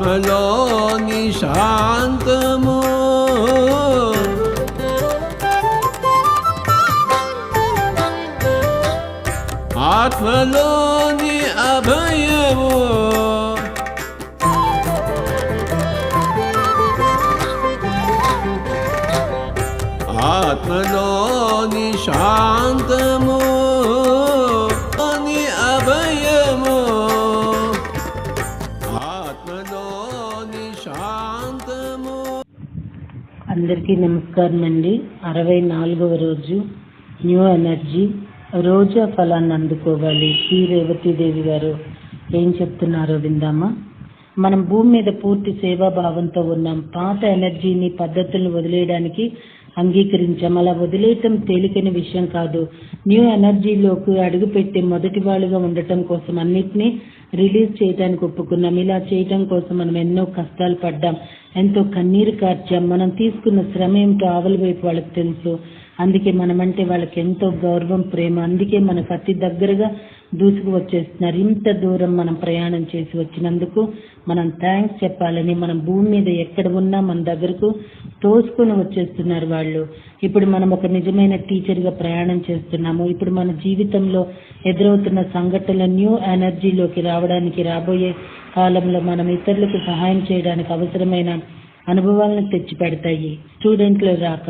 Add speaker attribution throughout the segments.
Speaker 1: ఆత్మలోని శాంతము ఆత్మలోని అభయము ఆత్మలోని శాంతము అని అభయము ఆత్మలోని శాంతము.
Speaker 2: అందరికీ నమస్కారం అండి. 64వ రోజు న్యూ ఎనర్జీ రోజా ఫలాన్ని అందుకోవాలి. శ్రీ రేవతీదేవి గారు ఏం చెప్తున్నారో విందామా. మనం భూమి మీద పూర్తి సేవాభావంతో ఉన్నాం. పాత ఎనర్జీని పద్ధతులను వదిలేయడానికి అంగీకరించాం. అలా వదిలేయటం తేలికైన విషయం కాదు. న్యూ ఎనర్జీలోకి అడుగుపెట్టి మొదటి వాళ్ళుగా ఉండటం కోసం అన్నిటినీ రిలీజ్ చేయడానికి ఒప్పుకున్నాం. ఇలా చేయటం కోసం మనం ఎన్నో కష్టాలు పడ్డాం, ఎంతో కన్నీరు కార్చాం. మనం తీసుకున్న శ్రమ ఏమిటో ఆవల వైపు వాళ్ళకి తెలుసు. అందుకే మనమంటే వాళ్ళకి ఎంతో గౌరవం, ప్రేమ. అందుకే మనకు అతి దగ్గరగా దూసుకు వచ్చేస్తున్నారు. ఇంత దూరం మనం ప్రయాణం చేసి వచ్చినందుకు మనం థ్యాంక్స్ చెప్పాలని, మనం భూమి మీద ఎక్కడ ఉన్నా మన దగ్గరకు తోసుకొని వచ్చేస్తున్నారు వాళ్ళు. ఇప్పుడు మనం ఒక నిజమైన టీచర్గా ప్రయాణం చేస్తున్నాము. ఇప్పుడు మన జీవితంలో ఎదురవుతున్న సంఘటనల న్యూ ఎనర్జీలోకి రావడానికి, రాబోయే కాలంలో మనం ఇతరులకు సహాయం చేయడానికి అవసరమైన అనుభవాలను తెచ్చి పెడతాయి. స్టూడెంట్లు రాక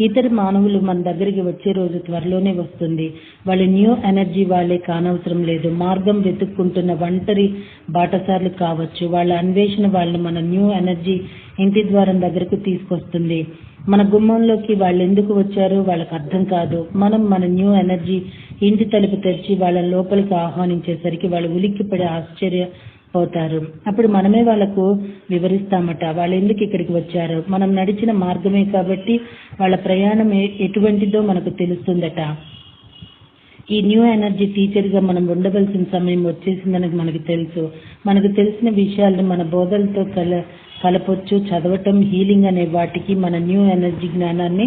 Speaker 2: ఇతర మానవులు మన దగ్గరికి వచ్చే రోజు త్వరలోనే వస్తుంది. వాళ్ళు న్యూ ఎనర్జీ వాళ్ళే కానవసరం లేదు. మార్గం వెతుక్కుంటున్న ఒంటరి బాటసార్లు కావచ్చు. వాళ్ళ అన్వేషణ వాళ్ళని మన న్యూ ఎనర్జీ ఇంటి ద్వారం దగ్గరకు తీసుకొస్తుంది. మన గుమ్మంలోకి వాళ్ళు ఎందుకు వచ్చారో వాళ్ళకి అర్థం కాదు. మనం మన న్యూ ఎనర్జీ ఇంటి తలుపు తెరిచి వాళ్ళ లోపలికి ఆహ్వానించేసరికి వాళ్ళు ఉలిక్కిపడి ఆశ్చర్యపోతారు. అప్పుడు మనమే వాళ్ళకు వివరిస్తామట వాళ్ళు ఎందుకు ఇక్కడికి వచ్చారో. మనం నడిచిన మార్గమే కాబట్టి వాళ్ళ ప్రయాణం ఎటువంటిదో మనకు తెలుస్తుందట. ఈ న్యూ ఎనర్జీ టీచర్గా మనం ఉండవలసిన సమయం వచ్చేసిందని మనకు తెలుసు. మనకు తెలిసిన విషయాలను మన బోధలతో కలపొచ్చు. చదవటం, హీలింగ్ అనే వాటికి మన న్యూ ఎనర్జీ జ్ఞానాన్ని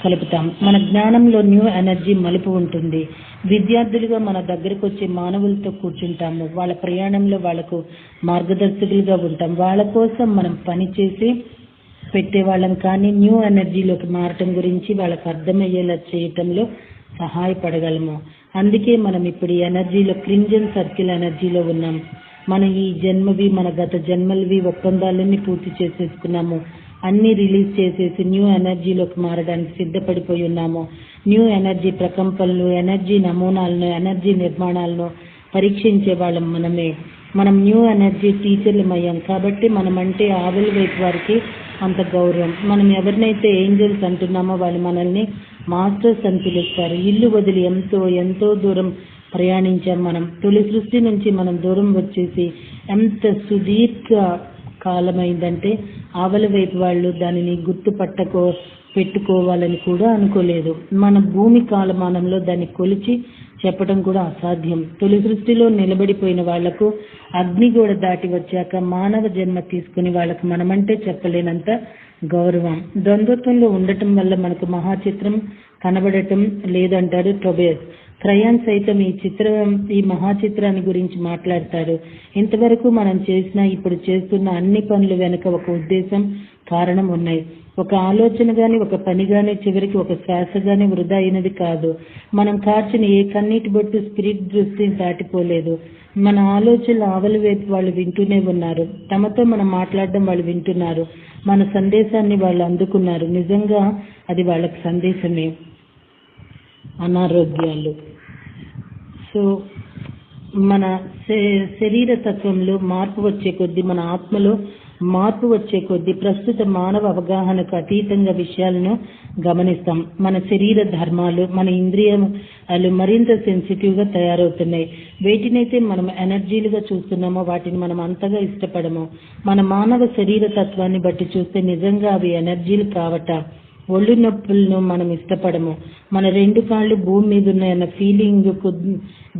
Speaker 2: కలుపుతాం. మన జ్ఞానంలో న్యూ ఎనర్జీ మలుపు ఉంటుంది. విద్యార్థులుగా మన దగ్గరకు వచ్చే మానవులతో కూర్చుంటాము. వాళ్ళ ప్రయాణంలో వాళ్లకు మార్గదర్శకులుగా ఉంటాం. వాళ్ళ కోసం మనం పని చేసి పెట్టేవాళ్ళం. కానీ న్యూ ఎనర్జీలోకి మారటం గురించి వాళ్ళకు అర్థమయ్యేలా చేయటంలో సహాయపడగలము. అందుకే మనం ఇప్పుడు ఈ ఎనర్జీలో క్రింజన్ సర్కిల్ ఎనర్జీలో ఉన్నాం. మన ఈ జన్మవి, మన గత జన్మలవి ఒప్పందాలన్నీ పూర్తి చేసేసుకున్నాము. అన్ని రిలీజ్ చేసేసి న్యూ ఎనర్జీలోకి మారడానికి సిద్ధపడిపోయి ఉన్నాము. న్యూ ఎనర్జీ ప్రకంపనలు, ఎనర్జీ నమూనాలను, ఎనర్జీ నిర్మాణాలను పరీక్షించే వాళ్ళం మనమే. మనం న్యూ ఎనర్జీ టీచర్లమయ్యాం కాబట్టి మనమంటే ఆవుల వైపు వారికి అంత గౌరవం. మనం ఎవరినైతే ఏంజల్స్ అంటున్నామో వాళ్ళు మనల్ని మాస్టర్స్ అని పిలుస్తారు. ఇల్లు వదిలి ఎంతో దూరం ప్రయాణించాం. మనం తొలి సృష్టి నుంచి మనం దూరం వచ్చేసి ఎంత సుదీర్ఘ కాలమైందంటే ఆవల వైపు వాళ్ళు దానిని పెట్టుకోవాలని కూడా అనుకోలేదు. మన భూమి కాలమానంలో దాన్ని కొలిచి చెప్పడం కూడా అసాధ్యం. తొలి సృష్టిలో నిలబడిపోయిన వాళ్లకు అగ్నిగోడ దాటి వచ్చాక మానవ జన్మ తీసుకుని వాళ్ళకు మనమంటే చెప్పలేనంత గౌరవం. ద్వంద్వత్వంలో ఉండటం వల్ల మనకు మహాచిత్రం కనబడటం లేదంటాడు టొబియస్. క్రయాన్ సైతం ఈ మహాచిత్రాన్ని గురించి మాట్లాడతాడు. ఇంతవరకు మనం ఇప్పుడు చేస్తున్న అన్ని పనులు వెనుక ఒక ఉద్దేశం, కారణం ఉన్నాయి. ఒక ఆలోచన గాని, ఒక పని గాని, చివరికి ఒక శ్వాస గాని వృధా అయినది కాదు. మనం కార్చిన ఏ కన్నీటి బొట్టు స్పిరిట్ దృష్టిని దాటిపోలేదు. మన ఆలోచనలు ఆవలి వైపు వాళ్ళు వింటూనే ఉన్నారు. తమతో మనం మాట్లాడడం వాళ్ళు వింటున్నారు. మన సందేశాన్ని వాళ్ళు అందుకున్నారు. నిజంగా అది వాళ్ళకి సందేశమే. అనారోగ్యాలు. సో మన శరీర తత్వంలో మార్పు వచ్చే కొద్దీ, మన ఆత్మలో మార్పు వచ్చే కొద్దీ ప్రస్తుత మానవ అవగాహనకు అతీతంగా విషయాలను గమనిస్తాం. మన శరీర ధర్మాలు, మన ఇంద్రియాలు మరింత సెన్సిటివ్ గా తయారవుతున్నాయి. వేటినైతే మనం ఎనర్జీలుగా చూస్తున్నామో వాటిని మనం అంతగా ఇష్టపడము. మన మానవ శరీర తత్వాన్ని బట్టి చూస్తే నిజంగా అవి ఎనర్జీలు కావట. ఒళ్ళు నొప్పులను మనం ఇష్టపడము. మన రెండు కాళ్ళు భూమి మీద ఉన్నాయన్న ఫీలింగ్ కు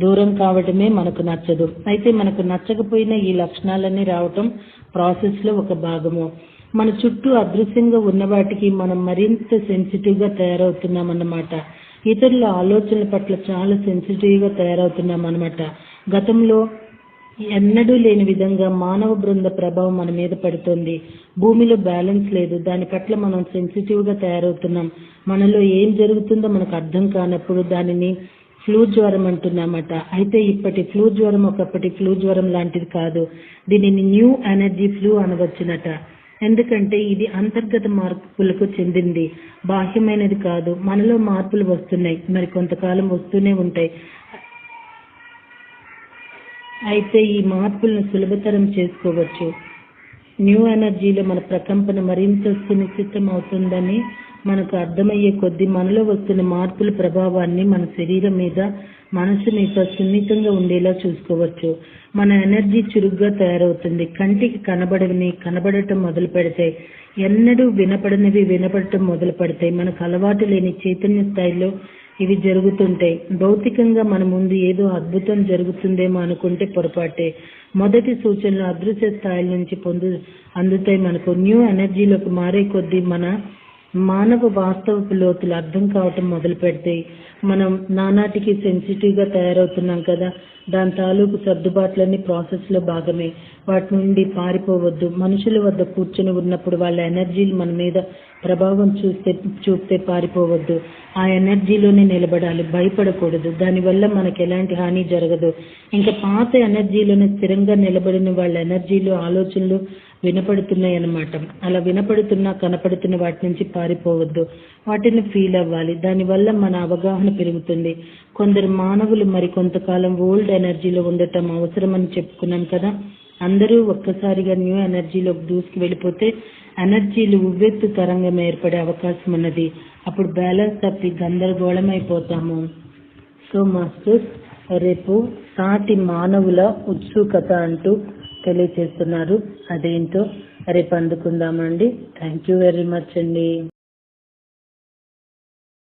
Speaker 2: దూరం కావడమే మనకు నచ్చదు. అయితే మనకు నచ్చకపోయినా ఈ లక్షణాలన్నీ రావటం ప్రాసెస్ లో ఒక భాగము. మన చుట్టూ అదృశ్యంగా ఉన్న వాటికి మనం మరింత సెన్సిటివ్ గా తయారవుతున్నామన్నమాట. ఇతరుల ఆలోచనల పట్ల చాలా సెన్సిటివ్ గా తయారవుతున్నామన్నమాట. గతంలో ఎన్నడూ లేని విధంగా మానవ బృంద ప్రభావం మన మీద పడుతుంది. భూమిలో బ్యాలెన్స్ లేదు. దాని పట్ల మనం సెన్సిటివ్ గా తయారవుతున్నాం. మనలో ఏం జరుగుతుందో మనకు అర్థం కానప్పుడు దానిని ఫ్లూ జ్వరం అంటున్నామట. అయితే ఇప్పటి ఫ్లూ జ్వరం ఒకప్పటి ఫ్లూ జ్వరం లాంటిది కాదు. దీనిని న్యూ ఎనర్జీ ఫ్లూ అనవచ్చునట. ఎందుకంటే ఇది అంతర్గత మార్పులకు చెందింది, బాహ్యమైనది కాదు. మనలో మార్పులు వస్తున్నాయి, మరి కొంతకాలం వస్తూనే ఉంటాయి. అయితే ఈ మార్పులను సులభతరం చేసుకోవచ్చు. న్యూ ఎనర్జీలో మన ప్రకంపన మరింత సునిశ్చితం అవుతుందని మనకు అర్థమయ్యే కొద్దీ మనలో వస్తున్న మార్పుల ప్రభావాన్ని మన శరీరం మీద, మనసు మీద సున్నితంగా ఉండేలా చూసుకోవచ్చు. మన ఎనర్జీ చురుగ్గా తయారవుతుంది. కంటికి కనబడని కనబడటం మొదలు పెడతాయి. ఎన్నడూ వినపడనివి వినపడటం మొదలు పెడతాయి. మనకు అలవాటు లేని చైతన్య స్థాయిలో ఇవి జరుగుతుంటాయి. భౌతికంగా మన ముందు ఏదో అద్భుతం జరుగుతుందేమో అనుకుంటే పొరపాటే. మొదటి సూచనలు అదృశ్య స్థాయిల నుంచి అందుతాయి మనకు. న్యూ ఎనర్జీలోకి మారే కొద్దీ మన మానవ వాస్తవపు లోతులు అర్థం కావటం మొదలు పెడతాయి. మనం నానాటికి సెన్సిటివ్ గా తయారవుతున్నాం కదా, దాని తాలూకు సర్దుబాట్లన్నీ ప్రాసెస్ లో భాగమే. వాటి నుండి పారిపోవద్దు. మనుషుల వద్ద కూర్చొని ఉన్నప్పుడు వాళ్ళ ఎనర్జీలు మన మీద ప్రభావం చూస్తే పారిపోవద్దు. ఆ ఎనర్జీలోనే నిలబడాలి, భయపడకూడదు. దానివల్ల మనకు ఎలాంటి హాని జరగదు. ఇంకా పాత ఎనర్జీలోనే స్థిరంగా నిలబడిన వాళ్ళ ఎనర్జీలు, ఆలోచనలు వినపడుతున్నాయి అన్నమాట. అలా వినపడుతున్నా కనపడుతున్న వాటి నుంచి పారిపోవద్దు. వాటిని ఫీల్ అవ్వాలి. దానివల్ల మన అవగాహన పెరుగుతుంది. కొందరు మానవులు మరి కొంతకాలం ఓల్డ్ ఎనర్జీలో ఉండటం అవసరమని చెప్పుకున్నాం కదా. అందరూ ఒక్కసారిగా న్యూ ఎనర్జీలోకి దూసుకు వెళ్ళిపోతే ఎనర్జీలు ఉవ్వెత్తు తరంగం ఏర్పడే అవకాశం ఉన్నది. అప్పుడు బ్యాలెన్స్ తప్పి గందరగోళం అయిపోతాము. సో మాస్టర్స్ రేపు సాటి మానవుల ఉత్సుకత అంటూ తెలియచేస్తున్నారు. అదేంటో రేపు అందుకుందామండి. థ్యాంక్ యూ వెరీ మచ్ అండి.